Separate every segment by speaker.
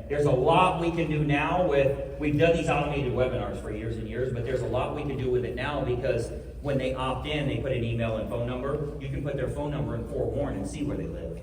Speaker 1: There's a lot we can do now we've done these automated webinars for years and years, but there's a lot we can do with it now because when they opt in, they put an email and phone number. You can put their phone number and forewarn and see where they live.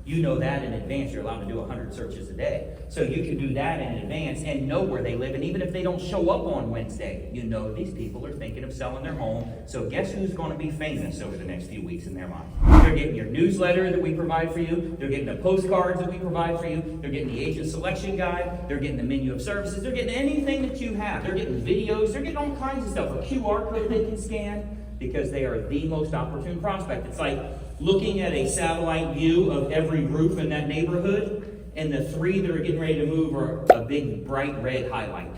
Speaker 1: You know that in advance. You're allowed to do 100 searches a day. So you can do that in advance and know where they live. And even if they don't show up on Wednesday, you know these people are thinking of selling their home. So guess who's going to be famous over the next few weeks in their mind? They're getting your newsletter that we provide for you. They're getting the postcards that we provide for you. They're getting the agent selection guide. They're getting the menu of services. They're getting anything that you have. They're getting videos. They're getting all kinds of stuff. A QR code they can scan because they are the most opportune prospect. It's like looking at a satellite view of every roof in that neighborhood, and the three that are getting ready to move are a big bright red highlight.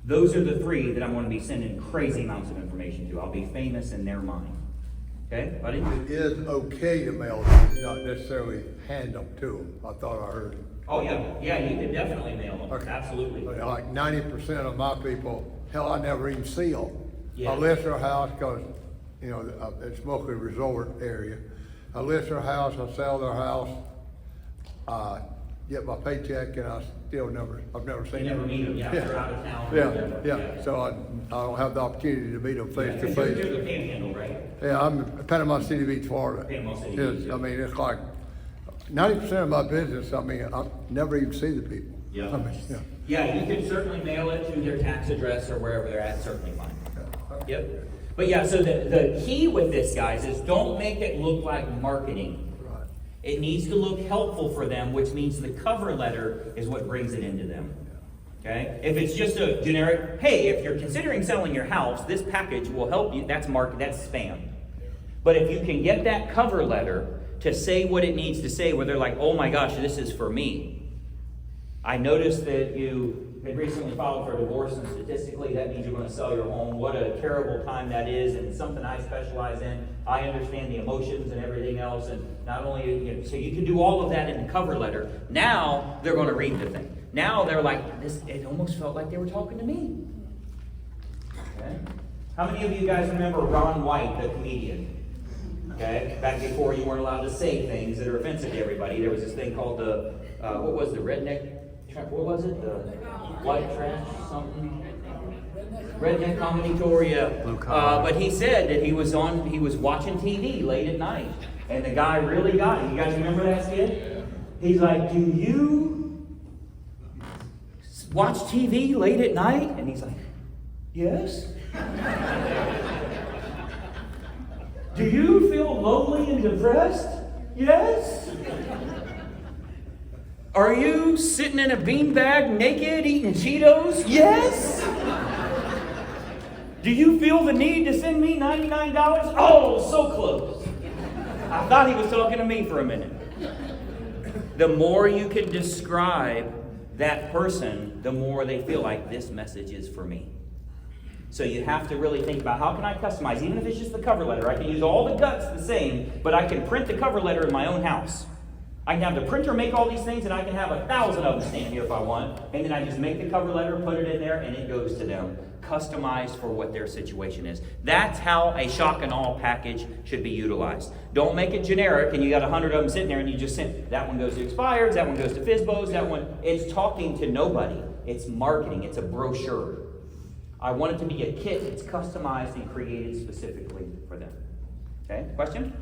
Speaker 1: Those are the three that I'm going to be sending crazy amounts of information to. I'll be famous in their mind. Okay, buddy?
Speaker 2: It is okay to mail them, not necessarily hand them to them. I thought I heard.
Speaker 1: Oh yeah, you can definitely mail them.
Speaker 2: Okay.
Speaker 1: Absolutely.
Speaker 2: But like 90% of my people, hell, I never even see them.
Speaker 1: Yeah.
Speaker 2: I list their house because, you know, it's mostly a resort area. I list their house, I sell their house, get my paycheck, and I've never seen
Speaker 1: You never
Speaker 2: them.
Speaker 1: meet them, yeah, they're out of town.
Speaker 2: Yeah. So I don't have the opportunity to meet them face to
Speaker 1: You're
Speaker 2: face.
Speaker 1: the Panhandle, right?
Speaker 2: Yeah, I'm in Panama City Beach, Florida.
Speaker 1: Panama City
Speaker 2: It's-
Speaker 1: Beach, yeah.
Speaker 2: I mean, it's like 90% of my business, I mean, I never even see the people.
Speaker 1: Yeah.
Speaker 2: I mean, yeah.
Speaker 1: Yeah, you can certainly mail it to their tax address or wherever they're at, certainly fine. Yep. But yeah, so the key with this, guys, is don't make it look like marketing.
Speaker 2: Right.
Speaker 1: It needs to look helpful for them, which means the cover letter is what brings it into them. Okay? If it's just a generic, hey, if you're considering selling your house, this package will help you, that's spam. But if you can get that cover letter to say what it needs to say, where they're like, oh my gosh, this is for me. I noticed that you had recently filed for divorce, and statistically that means you're going to sell your home. What a terrible time that is, and it's something I specialize in. I understand the emotions and everything else, and not only, so you can do all of that in the cover letter. Now they're going to read the thing. Now they're like, it almost felt like they were talking to me. Okay? How many of you guys remember Ron White, the comedian? Okay? Back before you weren't allowed to say things that are offensive to everybody, there was this thing called the, what was the redneck? What was it? The white trash something? Redneck comedy tour, yeah. But he said that he was watching TV late at night, and the guy really got it. You guys remember that skit? He's like, do you watch TV late at night? And he's like, yes. Do you feel lonely and depressed? Yes. Are you sitting in a beanbag naked eating Cheetos? Yes. Do you feel the need to send me $99? Oh, so close. I thought he was talking to me for a minute. The more you can describe that person, the more they feel like this message is for me. So you have to really think about how can I customize, even if it's just the cover letter. I can use all the guts the same, but I can print the cover letter in my own house. I can have the printer make all these things, and I can have 1,000 of them stand here if I want. And then I just make the cover letter, put it in there, and it goes to them. Customized for what their situation is. That's how a shock and awe package should be utilized. Don't make it generic, and you got 100 of them sitting there, and you just send, that one goes to expireds, that one goes to FSBOs, that one, it's talking to nobody. It's marketing, it's a brochure. I want it to be a kit that's customized and created specifically for them. Okay, question?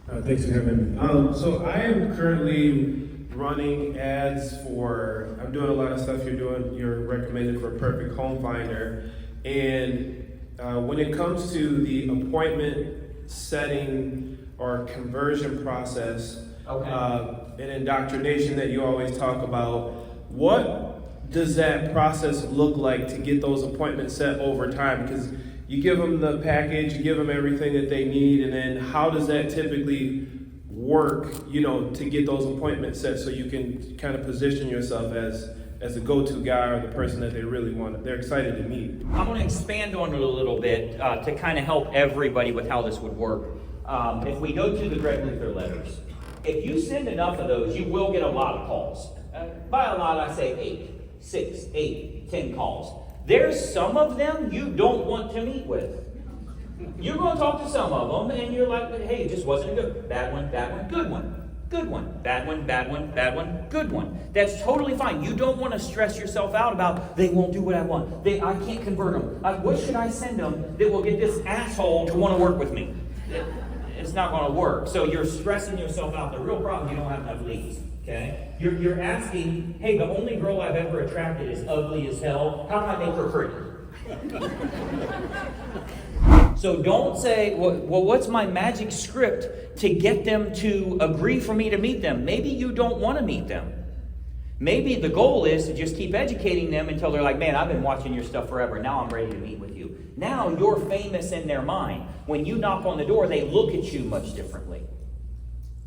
Speaker 3: Thanks for having me. So I am currently running ads for, I'm doing a lot of stuff you're recommended for Perfect Home Finder. And when it comes to the appointment setting or conversion process, and indoctrination that you always talk about, what does that process look like to get those appointments set over time? Because you give them the package, you give them everything that they need, and then how does that typically work, to get those appointments set so you can kind of position yourself as a go-to guy or the person that they really want, they're excited to meet?
Speaker 1: I'm going to expand on it a little bit to kind of help everybody with how this would work. If we go to the Greg Luther letters, if you send enough of those, you will get a lot of calls. By a lot, I say 6, 8, 10 calls. There's some of them you don't want to meet with. You're going to talk to some of them, and you're like, hey, it just wasn't good. Bad one, good one. Good one, bad one, bad one, bad one, good one. That's totally fine. You don't want to stress yourself out about, they won't do what I want. I can't convert them. What should I send them that will get this asshole to want to work with me? It's not going to work. So you're stressing yourself out. The real problem, you don't have enough leads. Okay? You're asking, hey, the only girl I've ever attracted is ugly as hell. How can I make her pretty? So don't say, well, what's my magic script to get them to agree for me to meet them? Maybe you don't want to meet them. Maybe the goal is to just keep educating them until they're like, man, I've been watching your stuff forever. Now I'm ready to meet with you. Now you're famous in their mind. When you knock on the door, they look at you much differently.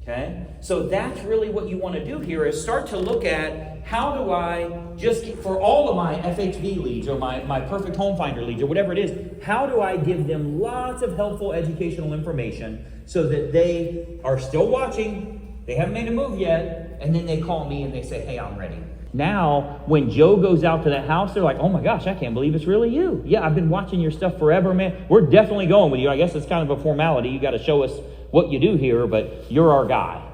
Speaker 1: Okay? So that's really what you want to do here is start to look at how do I just, for all of my FHB leads or my perfect home finder leads or whatever it is, how do I give them lots of helpful educational information so that they are still watching, they haven't made a move yet, and then they call me and they say, hey, I'm ready. Now, when Joe goes out to that house, they're like, oh my gosh, I can't believe it's really you. Yeah, I've been watching your stuff forever, man. We're definitely going with you. I guess it's kind of a formality. You got to show us what you do here, but you're our guy.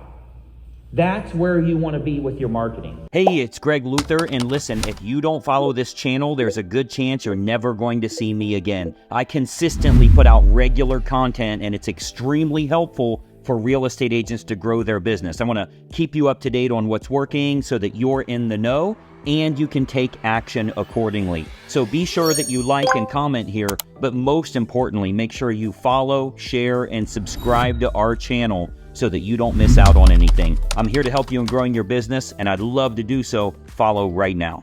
Speaker 1: That's where you want to be with your marketing.
Speaker 4: Hey, it's Greg Luther, and listen, if you don't follow this channel, there's a good chance you're never going to see me again. I consistently put out regular content, and it's extremely helpful for real estate agents to grow their business. I want to keep you up to date on what's working so that you're in the know and you can take action accordingly. So be sure that you like and comment here, but most importantly, make sure you follow, share, and subscribe to our channel so that you don't miss out on anything. I'm here to help you in growing your business, and I'd love to do so. Follow right now.